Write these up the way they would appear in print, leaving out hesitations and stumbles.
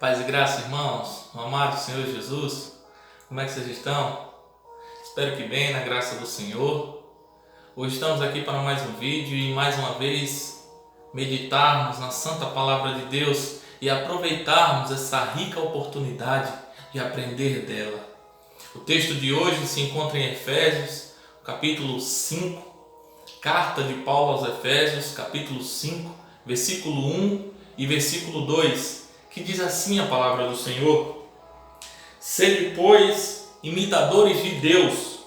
Paz e graça, irmãos, no amado Senhor Jesus, como é que vocês estão? Espero que bem, na graça do Senhor. Hoje estamos aqui para mais um vídeo e mais uma vez meditarmos na Santa Palavra de Deus e aproveitarmos essa rica oportunidade de aprender dela. O texto de hoje se encontra em Efésios, capítulo 5, carta de Paulo aos Efésios, capítulo 5, versículo 1 e versículo 2, que diz assim a palavra do Senhor: Sede, pois, imitadores de Deus,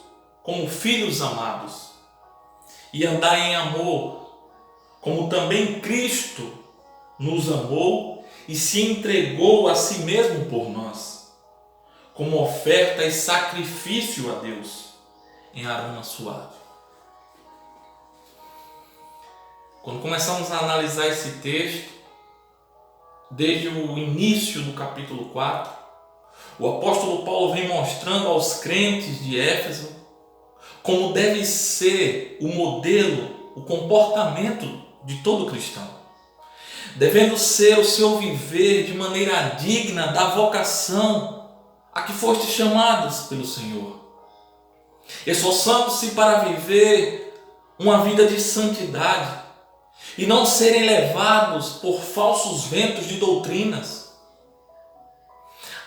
como filhos amados, e andai em amor, como também Cristo nos amou e se entregou a si mesmo por nós, como oferta e sacrifício a Deus, em aroma suave. Quando começamos a analisar esse texto, desde o início do capítulo 4, o apóstolo Paulo vem mostrando aos crentes de Éfeso como deve ser o modelo, o comportamento de todo cristão, devendo ser o seu viver de maneira digna da vocação a que foste chamados pelo Senhor, esforçando-se para viver uma vida de santidade e não serem levados por falsos ventos de doutrinas.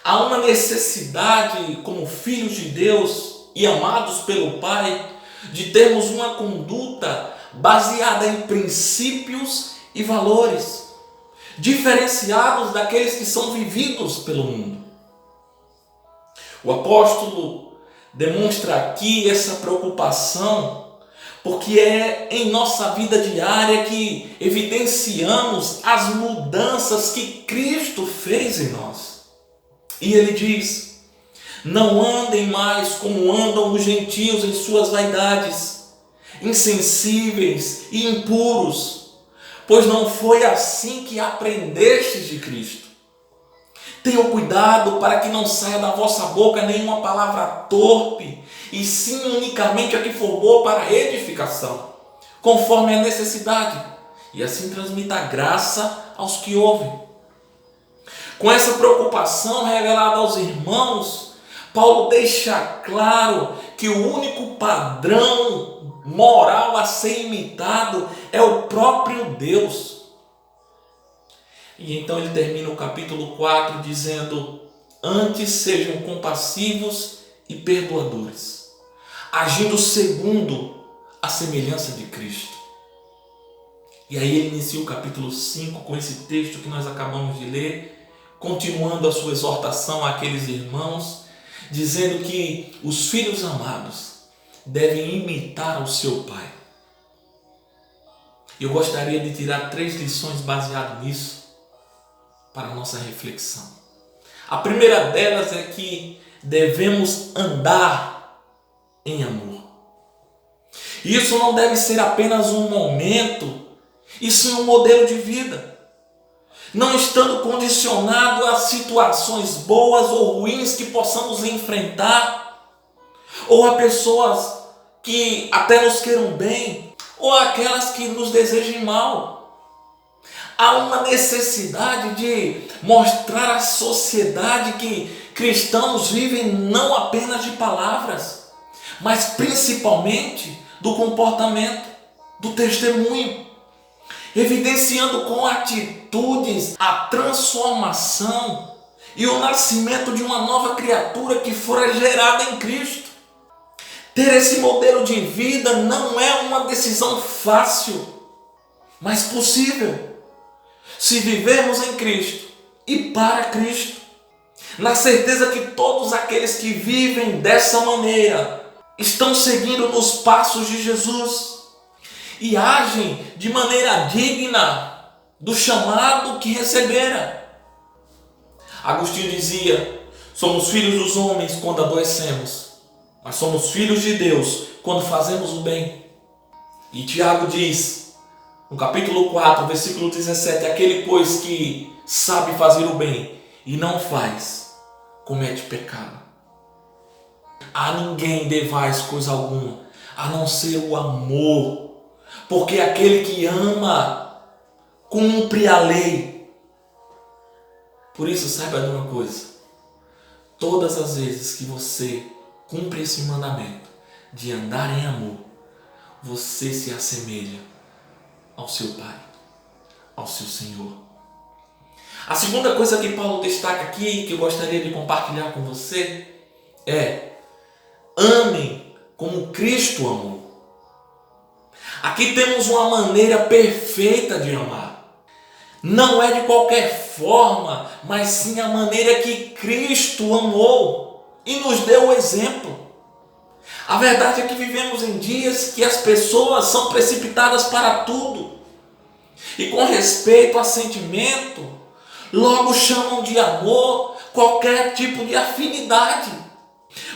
Há uma necessidade, como filhos de Deus e amados pelo Pai, de termos uma conduta baseada em princípios e valores, diferenciados daqueles que são vividos pelo mundo. O apóstolo demonstra aqui essa preocupação porque é em nossa vida diária que evidenciamos as mudanças que Cristo fez em nós. E ele diz: não andem mais como andam os gentios em suas vaidades, insensíveis e impuros, pois não foi assim que aprendestes de Cristo. Tenham cuidado para que não saia da vossa boca nenhuma palavra torpe, e sim unicamente a que for boa para a edificação, conforme a necessidade, e assim transmita graça aos que ouvem. Com essa preocupação revelada aos irmãos, Paulo deixa claro que o único padrão moral a ser imitado é o próprio Deus. E então ele termina o capítulo 4 dizendo: antes sejam compassivos e perdoadores, agindo segundo a semelhança de Cristo. E aí ele inicia o capítulo 5 com esse texto que nós acabamos de ler, continuando a sua exortação àqueles irmãos, dizendo que os filhos amados devem imitar o seu pai. Eu gostaria de tirar 3 lições baseadas nisso para a nossa reflexão. A primeira delas é que devemos andar em amor. Isso não deve ser apenas um momento, e sim um modelo de vida, não estando condicionado a situações boas ou ruins que possamos enfrentar, ou a pessoas que até nos queiram bem, ou aquelas que nos desejem mal. Há uma necessidade de mostrar à sociedade que cristãos vivem não apenas de palavras, mas principalmente do comportamento, do testemunho, evidenciando com atitudes a transformação e o nascimento de uma nova criatura que fora gerada em Cristo. Ter esse modelo de vida não é uma decisão fácil, mas possível, se vivermos em Cristo e para Cristo, na certeza que todos aqueles que vivem dessa maneira estão seguindo nos passos de Jesus e agem de maneira digna do chamado que recebera. Agostinho dizia: somos filhos dos homens quando adoecemos, mas somos filhos de Deus quando fazemos o bem. E Tiago diz, no capítulo 4, versículo 17, aquele, pois, que sabe fazer o bem e não faz, comete pecado. A ninguém devais coisa alguma, a não ser o amor, porque aquele que ama cumpre a lei. Por isso, saiba de uma coisa: todas as vezes que você cumpre esse mandamento de andar em amor, você se assemelha ao seu Pai, ao seu Senhor. A segunda coisa que Paulo destaca aqui, que eu gostaria de compartilhar com você, é: amem como Cristo amou. Aqui temos uma maneira perfeita de amar. Não é de qualquer forma, mas sim a maneira que Cristo amou e nos deu o exemplo. A verdade é que vivemos em dias que as pessoas são precipitadas para tudo. E com respeito a sentimento, logo chamam de amor qualquer tipo de afinidade.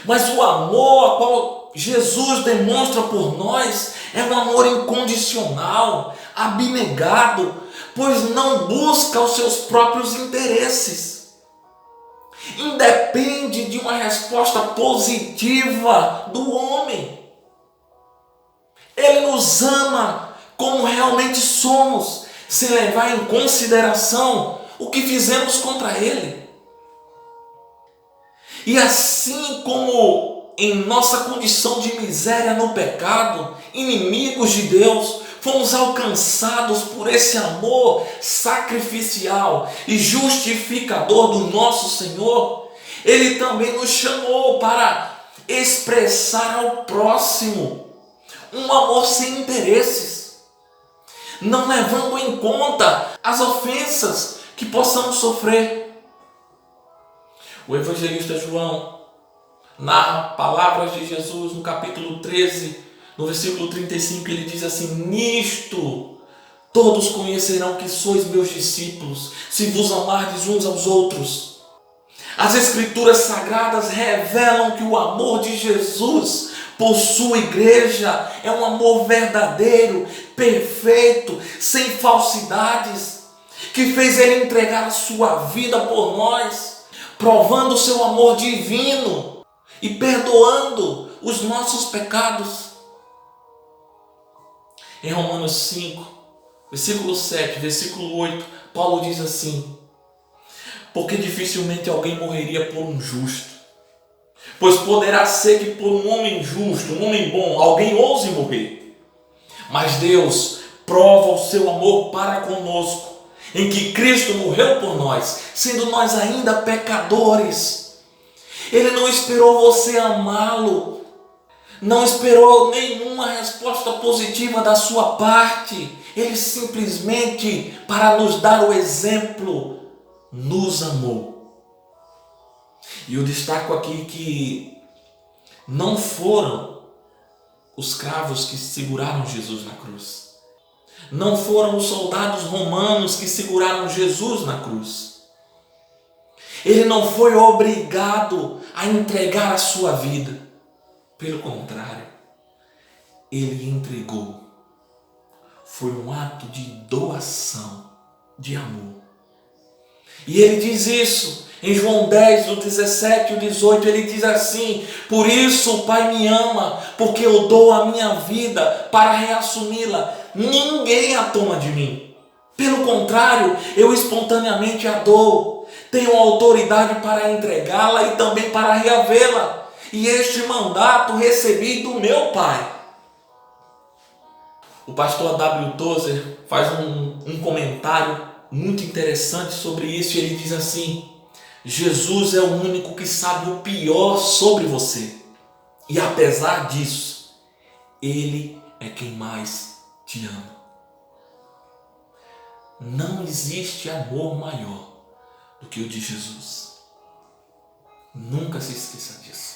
Mas o amor a qual Jesus demonstra por nós é um amor incondicional, abnegado, pois não busca os seus próprios interesses. Independe de uma resposta positiva do homem. Ele nos ama como realmente somos, sem levar em consideração o que fizemos contra ele. E assim como em nossa condição de miséria no pecado, inimigos de Deus, fomos alcançados por esse amor sacrificial e justificador do nosso Senhor, Ele também nos chamou para expressar ao próximo um amor sem interesses, não levando em conta as ofensas que possamos sofrer. O evangelista João narra palavras de Jesus no capítulo 13, no versículo 35, ele diz assim: nisto todos conhecerão que sois meus discípulos, se vos amardes uns aos outros. As Escrituras Sagradas revelam que o amor de Jesus por sua igreja é um amor verdadeiro, perfeito, sem falsidades, que fez ele entregar a sua vida por nós, provando o seu amor divino e perdoando os nossos pecados. Em Romanos 5, versículo 7, versículo 8, Paulo diz assim: porque dificilmente alguém morreria por um justo, pois poderá ser que por um homem justo, um homem bom, alguém ouse morrer. Mas Deus prova o seu amor para conosco, em que Cristo morreu por nós, sendo nós ainda pecadores. Ele não esperou você amá-lo, não esperou nenhuma resposta positiva da sua parte. Ele simplesmente, para nos dar o exemplo, nos amou. E eu destaco aqui que não foram os cravos que seguraram Jesus na cruz. Não foram os soldados romanos que seguraram Jesus na cruz. Ele não foi obrigado a entregar a sua vida. Pelo contrário, ele entregou. Foi um ato de doação, de amor. E ele diz isso em João 10, do 17 e 18, ele diz assim: por isso o Pai me ama, porque eu dou a minha vida para reassumi-la. Ninguém a toma de mim. Pelo contrário, eu espontaneamente a dou. Tenho autoridade para entregá-la e também para reavê-la. E este mandato recebi do meu Pai. O pastor W. Tozer faz um comentário muito interessante sobre isso. Ele diz assim: Jesus é o único que sabe o pior sobre você. E apesar disso, Ele é quem mais te ama. Não existe amor maior do que o de Jesus. Nunca se esqueça disso.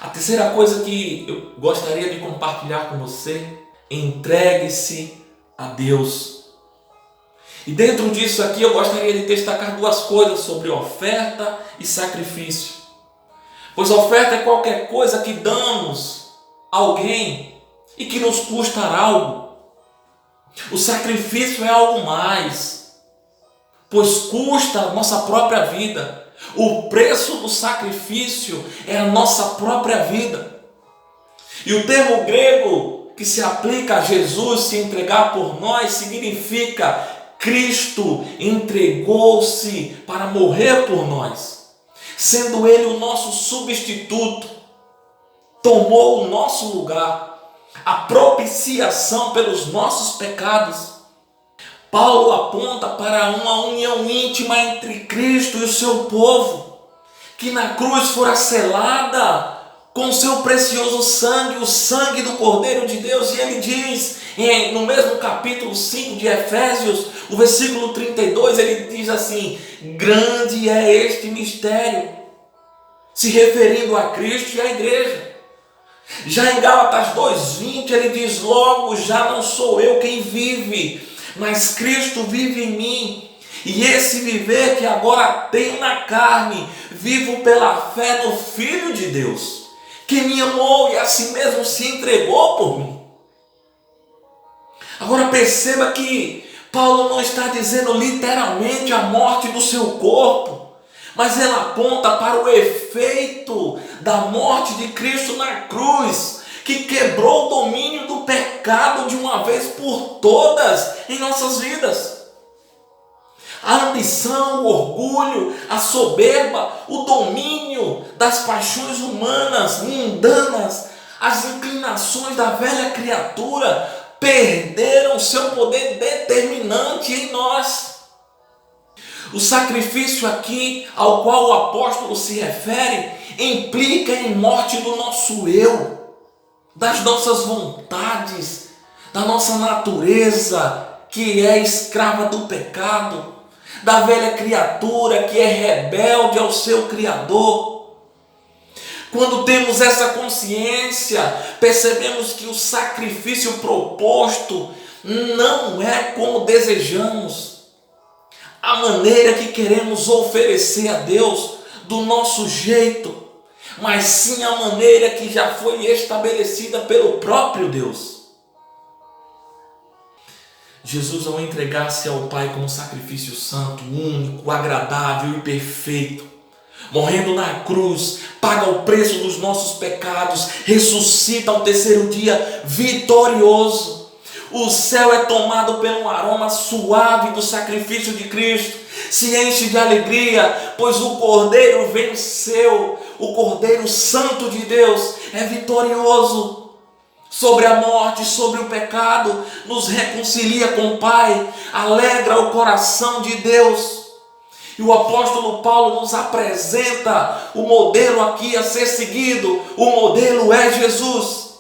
A terceira coisa que eu gostaria de compartilhar com você: entregue-se a Deus. E dentro disso aqui eu gostaria de destacar duas coisas sobre oferta e sacrifício. Pois oferta é qualquer coisa que damos a alguém e que nos custa algo. O sacrifício é algo mais, pois custa a nossa própria vida. O preço do sacrifício é a nossa própria vida. E o termo grego que se aplica a Jesus se entregar por nós significa Cristo entregou-se para morrer por nós, sendo Ele o nosso substituto, tomou o nosso lugar, a propiciação pelos nossos pecados. Paulo aponta para uma união íntima entre Cristo e o seu povo, que na cruz fora selada com o seu precioso sangue, o sangue do Cordeiro de Deus. E ele diz, no mesmo capítulo 5 de Efésios, o versículo 32, ele diz assim: grande é este mistério, se referindo a Cristo e à igreja. Já em Gálatas 2:20 ele diz: logo já não sou eu quem vive, mas Cristo vive em mim. E esse viver que agora tenho na carne, vivo pela fé no Filho de Deus, que me amou e a si mesmo se entregou por mim. Agora perceba que Paulo não está dizendo literalmente a morte do seu corpo, mas ele aponta para o efeito da morte de Cristo na cruz, que quebrou o domínio do pecado de uma vez por todas em nossas vidas. A ambição, o orgulho, a soberba, o domínio das paixões humanas, mundanas, as inclinações da velha criatura perderam seu poder determinante em nós. O sacrifício aqui ao qual o apóstolo se refere implica em morte do nosso eu, das nossas vontades, da nossa natureza que é escrava do pecado, da velha criatura que é rebelde ao seu Criador. Quando temos essa consciência, percebemos que o sacrifício proposto não é como desejamos, a maneira que queremos oferecer a Deus do nosso jeito, mas sim a maneira que já foi estabelecida pelo próprio Deus. Jesus, ao entregar-se ao Pai como sacrifício santo, único, agradável e perfeito, morrendo na cruz, paga o preço dos nossos pecados, ressuscita ao terceiro dia vitorioso. O céu é tomado pelo aroma suave do sacrifício de Cristo, se enche de alegria, pois o Cordeiro venceu, o Cordeiro Santo de Deus é vitorioso sobre a morte, sobre o pecado, nos reconcilia com o Pai, alegra o coração de Deus. E o apóstolo Paulo nos apresenta o modelo aqui a ser seguido. O modelo é Jesus.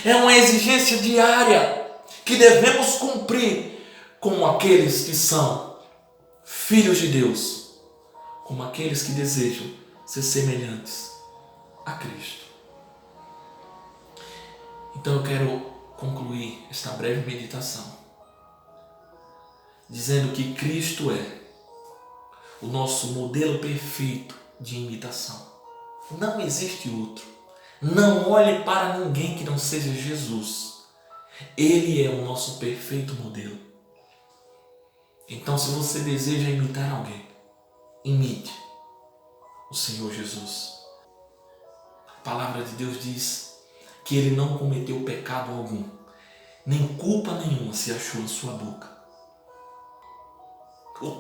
É uma exigência diária que devemos cumprir com aqueles que são filhos de Deus, como aqueles que desejam ser semelhantes a Cristo. Então eu quero concluir esta breve meditação dizendo que Cristo é o nosso modelo perfeito de imitação. Não existe outro. Não olhe para ninguém que não seja Jesus. Ele é o nosso perfeito modelo. Então, se você deseja imitar alguém, imite o Senhor Jesus. A palavra de Deus diz que ele não cometeu pecado algum, nem culpa nenhuma se achou em sua boca.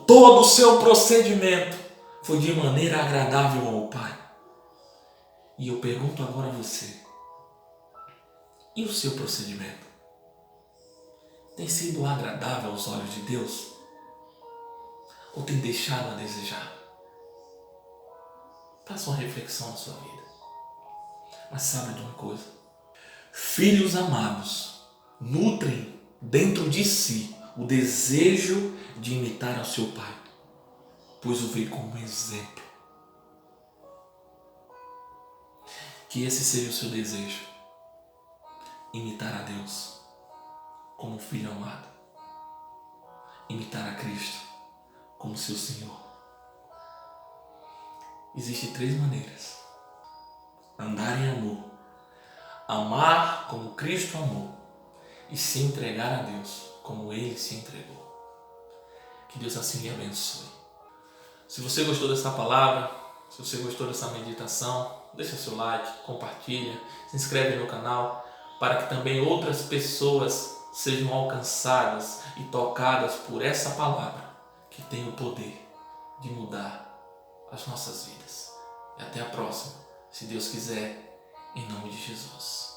Todo o seu procedimento foi de maneira agradável ao Pai. E eu pergunto agora a você, e o seu procedimento? Tem sido agradável aos olhos de Deus? Ou tem deixado a desejar? Faça uma reflexão na sua vida. Mas sabe de uma coisa? Filhos amados nutrem dentro de si o desejo de imitar ao seu Pai, pois o vê como exemplo. Que esse seja o seu desejo, imitar a Deus como filho amado, imitar a Cristo como seu Senhor. Existem 3 maneiras: andar em amor, amar como Cristo amou e se entregar a Deus como Ele se entregou. Que Deus assim lhe abençoe. Se você gostou dessa palavra, se você gostou dessa meditação, deixa seu like, compartilha, se inscreve no canal para que também outras pessoas sejam alcançadas e tocadas por essa palavra que tem o poder de mudar as nossas vidas. E até a próxima, se Deus quiser, em nome de Jesus.